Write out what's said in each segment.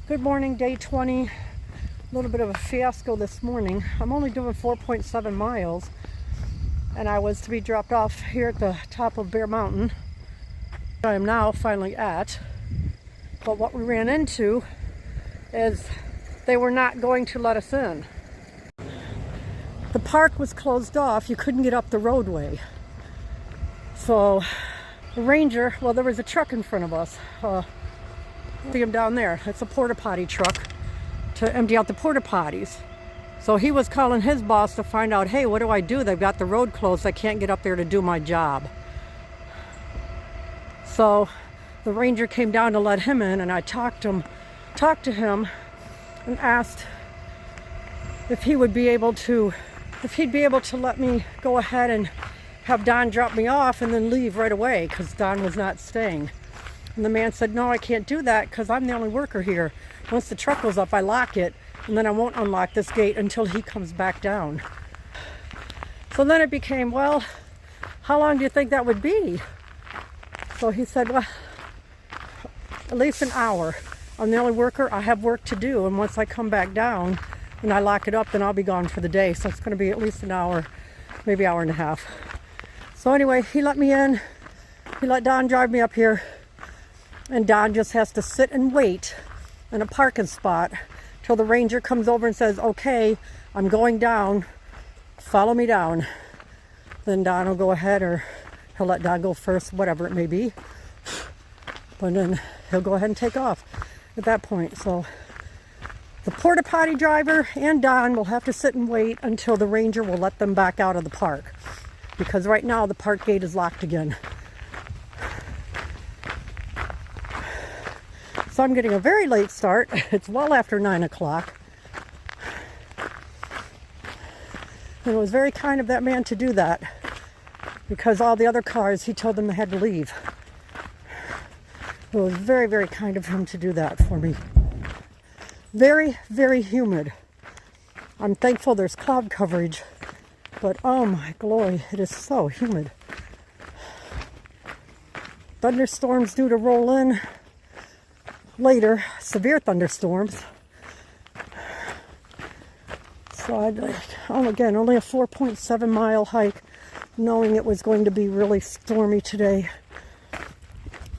Good morning, day 20. A little bit of a fiasco this morning. I'm only doing 4.7 miles, and I was to be dropped off here at the top of Bear Mountain. I am now finally at, but what we ran into is they were not going to let us in. The park was closed off. You couldn't get up the roadway. So the ranger, well, there was a truck in front of us. See him down there. It's a porta potty truck to empty out the porta potties. So he was calling his boss to find out, hey, what do I do? They've got the road closed. I can't get up there to do my job. So the ranger came down to let him in, and I talked to him and asked if he'd be able to let me go ahead and have Don drop me off and then leave right away, because Don was not staying. And the man said, no, I can't do that because I'm the only worker here. Once the truck goes up, I lock it, and then I won't unlock this gate until he comes back down. So then it became, well, how long do you think that would be? So he said, well, at least an hour. I'm the only worker. I have work to do, and once I come back down and I lock it up, then I'll be gone for the day. So it's going to be at least an hour, maybe hour and a half. So anyway, he let me in. He let Don drive me up here. And Don just has to sit and wait in a parking spot till the ranger comes over and says, okay, I'm going down, follow me down. Then Don will go ahead, or he'll let Don go first, whatever it may be. But then he'll go ahead and take off at that point. So the porta potty driver and Don will have to sit and wait until the ranger will let them back out of the park. Because right now the park gate is locked again. So I'm getting a very late start. It's well after 9 o'clock. And it was very kind of that man to do that, because all the other cars, he told them they had to leave. It was very, very kind of him to do that for me. Very, very humid. I'm thankful there's cloud coverage, but oh my glory, it is so humid. Thunderstorms due to roll in later, severe thunderstorms. So again, only a 4.7 mile hike, knowing it was going to be really stormy today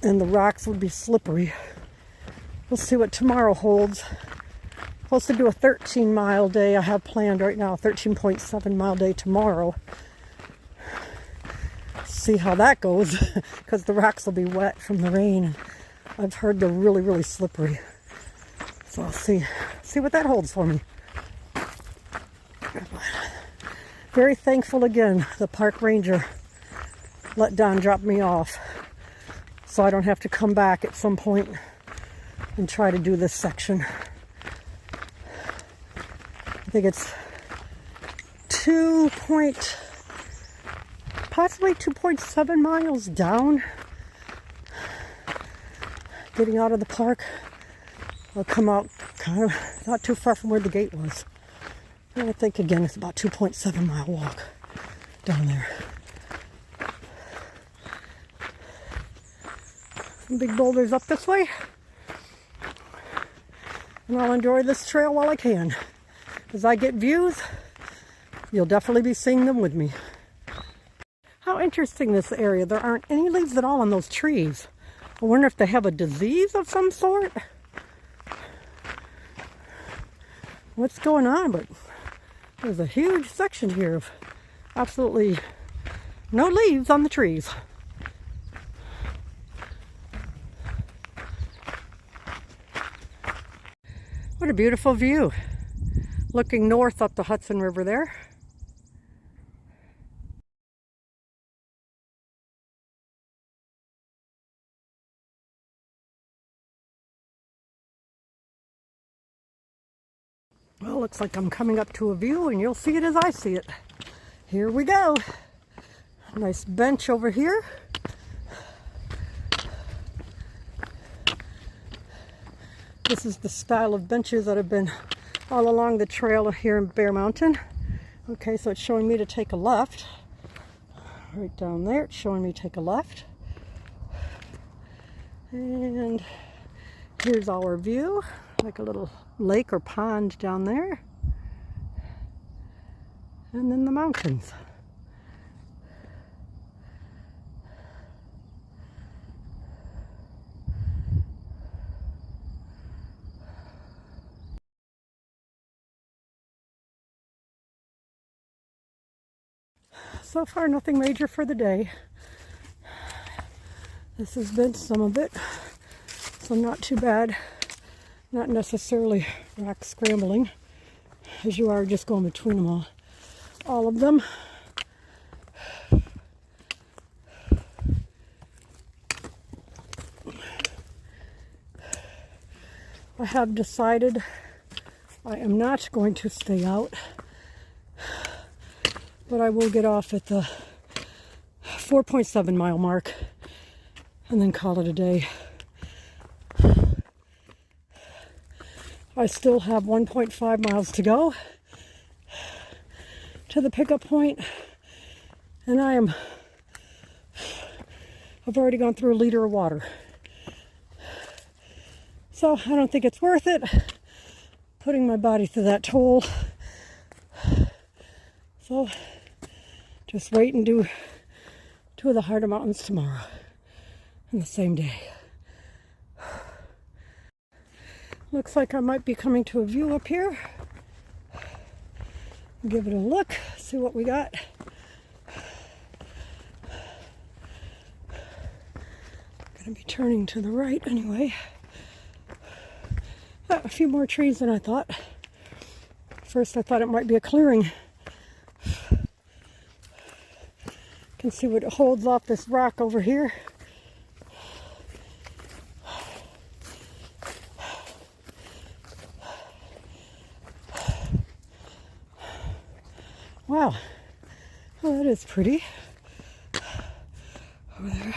and the rocks would be slippery. We'll see what tomorrow holds. Supposed to do a 13-mile day I have planned right now, 13.7 mile day tomorrow. See how that goes, because the rocks will be wet from the rain. I've heard they're really, really slippery. So I'll see what that holds for me. Very thankful again, the park ranger let Don drop me off, so I don't have to come back at some point and try to do this section. I think it's possibly 2.7 miles down. Getting out of the park, I'll come out kind of not too far from where the gate was. And I think again it's about 2.7 mile walk down there. Some big boulders up this way. And I'll enjoy this trail while I can. As I get views, you'll definitely be seeing them with me. How interesting this area. There aren't any leaves at all on those trees. I wonder if they have a disease of some sort. What's going on? But there's a huge section here of absolutely no leaves on the trees. What a beautiful view. Looking north up the Hudson River there. Well, looks like I'm coming up to a view, and you'll see it as I see it. Here we go. Nice bench over here. This is the style of benches that have been all along the trail here in Bear Mountain. Okay, so it's showing me to take a left. Right down there, it's showing me to take a left. And here's our view. like a little lake or pond down there. And then the mountains. So far, nothing major for the day. This has been some of it, so not too bad. Not necessarily rock scrambling, as you are just going between them all of them. I have decided I am not going to stay out, but I will get off at the 4.7 mile mark and then call it a day. I still have 1.5 miles to go to the pickup point, and I've already gone through a liter of water. So I don't think it's worth it putting my body through that toll. So just wait and do two of the harder mountains tomorrow on the same day. Looks like I might be coming to a view up here. Give it a look, see what we got. Gonna be turning to the right anyway. A few more trees than I thought. First I thought it might be a clearing. Can see what holds off this rock over here. Wow, well, that is pretty. Over there.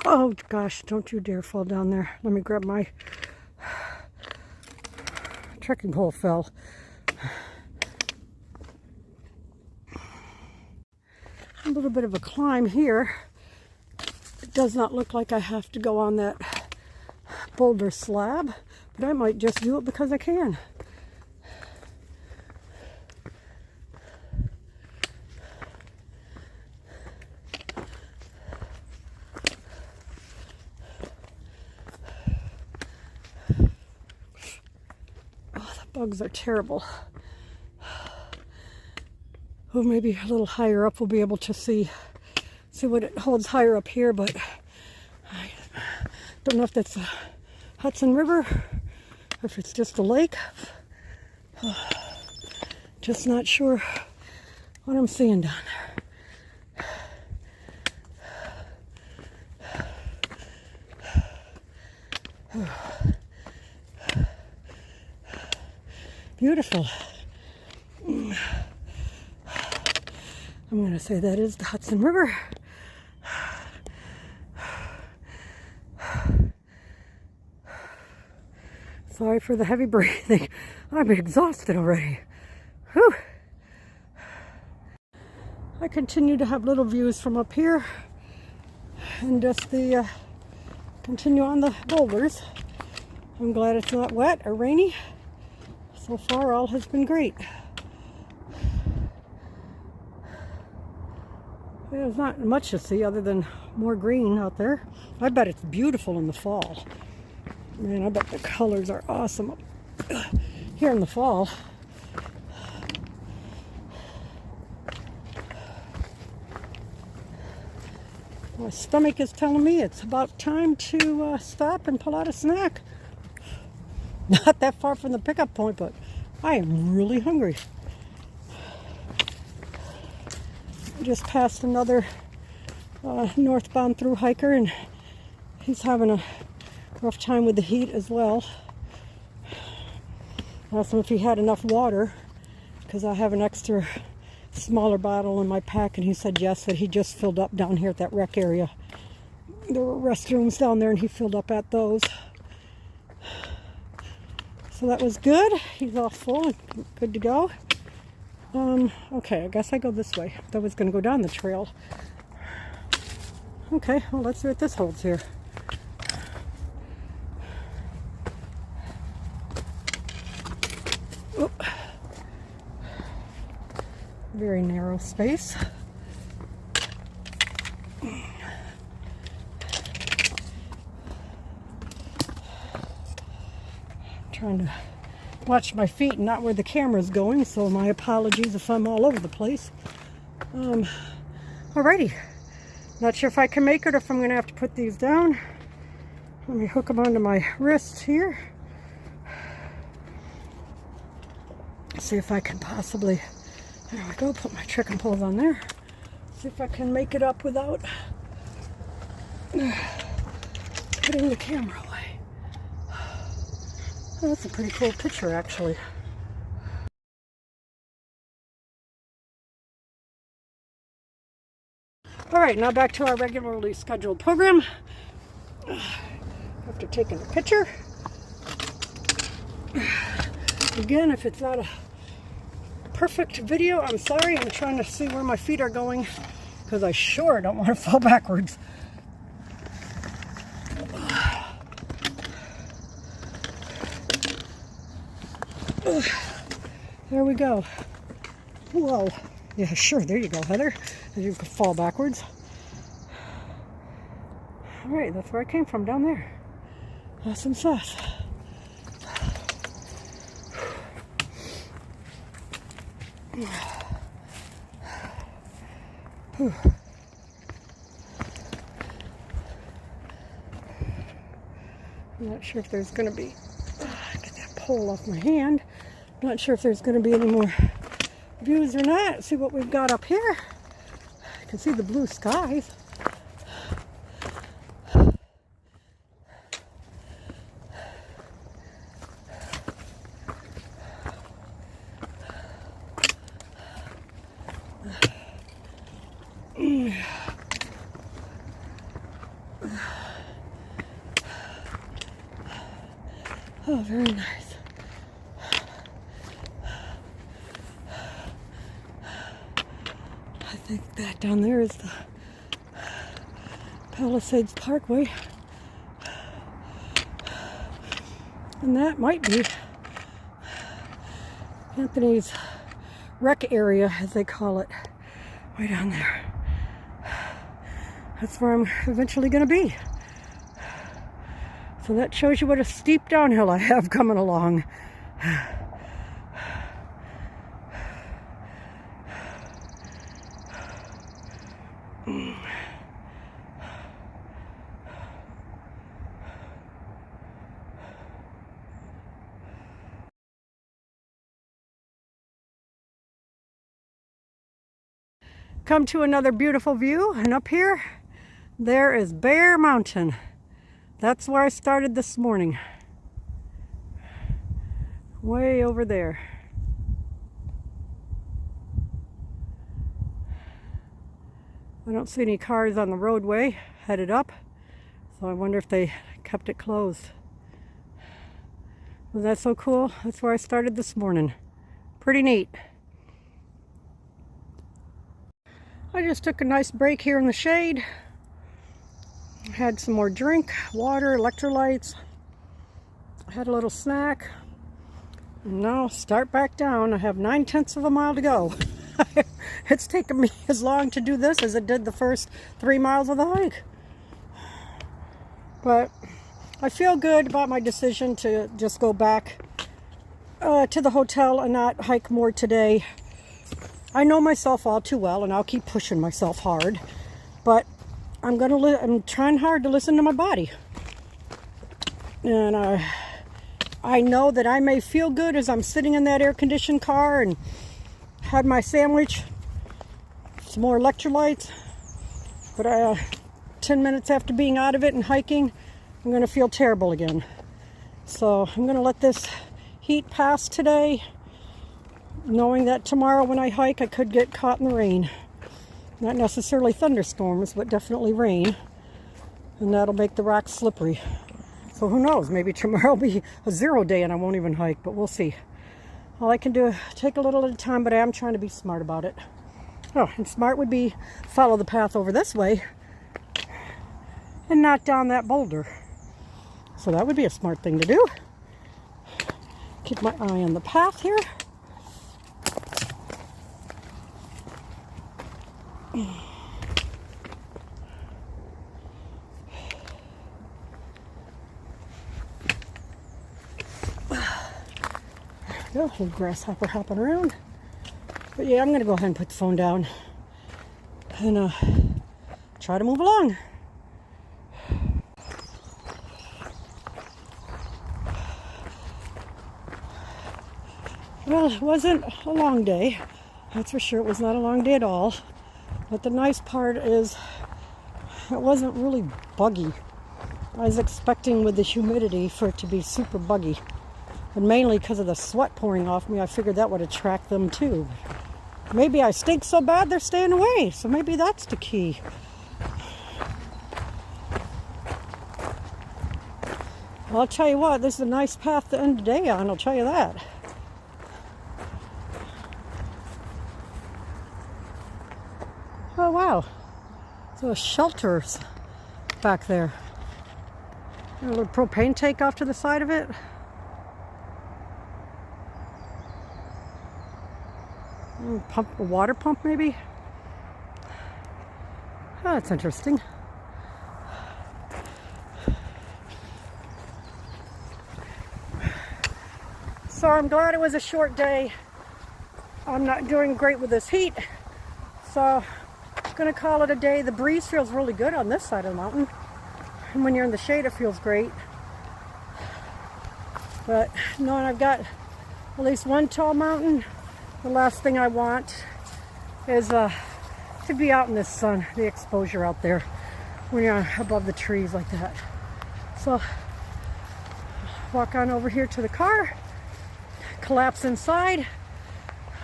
Oh gosh, don't you dare fall down there. Let me grab my trekking pole fell. A little bit of a climb here. It does not look like I have to go on that boulder slab, but I might just do it because I can. Oh, the bugs are terrible. Oh, maybe a little higher up we'll be able to see what it holds higher up here, but I don't know if that's a Hudson River or if it's just a lake. Just not sure what I'm seeing down there. Beautiful. I'm going to say that is the Hudson River. Sorry for the heavy breathing. I'm exhausted already. Whew. I continue to have little views from up here and just continue on the boulders. I'm glad it's not wet or rainy. So far all has been great. There's not much to see other than more green out there. I bet it's beautiful in the fall. Man, I bet the colors are awesome here in the fall. My stomach is telling me it's about time to stop and pull out a snack. Not that far from the pickup point, but I am really hungry. Just passed another northbound through hiker, and he's having a rough time with the heat as well. I asked him if he had enough water because I have an extra smaller bottle in my pack, and he said yes, that he just filled up down here at that rec area. There were restrooms down there and he filled up at those. So that was good. He's all full and good to go. Okay, I guess I go this way. I was going to go down the trail. Okay, well, let's see what this holds here. Oh. Very narrow space. Trying to watch my feet and not where the camera's going, so my apologies if I'm all over the place. Alrighty. Not sure if I can make it or if I'm going to have to put these down. Let me hook them onto my wrists here. See if I can possibly, there we go, put my chicken poles on there. See if I can make it up without putting the camera away. Oh, that's a pretty cool picture, actually. All right, now back to our regularly scheduled program. After taking the picture. Again, if it's not a perfect video, I'm sorry. I'm trying to see where my feet are going because I sure don't want to fall backwards. There we go. Whoa. Yeah, sure. There you go, Heather. You could fall backwards. All right, that's where I came from, down there. Awesome sauce. Whew. I'm not sure if there's going to be, get that pole off my hand. I'm not sure if there's going to be any more views or not. See what we've got up here. You can see the blue skies. Oh, very nice. I think that down there is the Palisades Parkway. And that might be Anthony's rec area, as they call it, way down there. That's where I'm eventually going to be. So that shows you what a steep downhill I have coming along. Come to another beautiful view, and up here, there is Bear Mountain. That's where I started this morning. Way over there. I don't see any cars on the roadway headed up, so I wonder if they kept it closed. Was that so cool? That's where I started this morning. Pretty neat. I just took a nice break here in the shade. Had some more drink, water, electrolytes. Had a little snack. And now start back down. I have 9/10 of a mile to go. It's taken me as long to do this as it did the first 3 miles of the hike. But I feel good about my decision to just go back to the hotel and not hike more today. I know myself all too well, and I'll keep pushing myself hard. But I'm trying hard to listen to my body. And I know that I may feel good as I'm sitting in that air-conditioned car and had my sandwich, some more electrolytes. But 10 minutes after being out of it and hiking, I'm going to feel terrible again. So I'm going to let this heat pass today, knowing that tomorrow when I hike, I could get caught in the rain. Not necessarily thunderstorms, but definitely rain. And that'll make the rocks slippery. So who knows, maybe tomorrow will be a 0 day and I won't even hike, but we'll see. All I can do is take a little at a time, but I am trying to be smart about it. Oh, and smart would be follow the path over this way and knock down that boulder. So that would be a smart thing to do. Keep my eye on the path here. There we go, little grasshopper hopping around. But yeah, I'm gonna go ahead and put the phone down and try to move along. Well, it wasn't a long day. That's for sure. It was not a long day at all. But the nice part is it wasn't really buggy. I was expecting with the humidity for it to be super buggy. And mainly because of the sweat pouring off me, I figured that would attract them too. Maybe I stink so bad they're staying away. So maybe that's the key. Well, I'll tell you what, this is a nice path to end the day on, I'll tell you that. Oh wow, so shelters back there. A little propane tank off to the side of it. Pump, a water pump maybe. Oh, that's interesting. So I'm glad it was a short day. I'm not doing great with this heat, so I'm gonna call it a day. The breeze feels really good on this side of the mountain, and when you're in the shade it feels great. But knowing I've got at least one tall mountain, the last thing I want is to be out in the sun, the exposure out there when you're above the trees like that. So walk on over here to the car, collapse inside.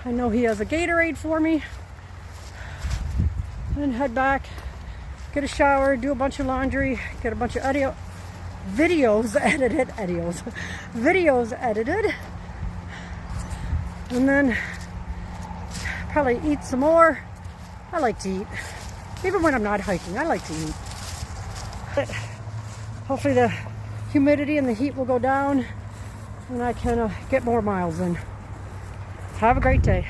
I know he has a Gatorade for me. And head back, get a shower, do a bunch of laundry, get a bunch of videos edited, and then probably eat some more. I like to eat. Even when I'm not hiking, I like to eat. But hopefully the humidity and the heat will go down and I can get more miles in. Have a great day.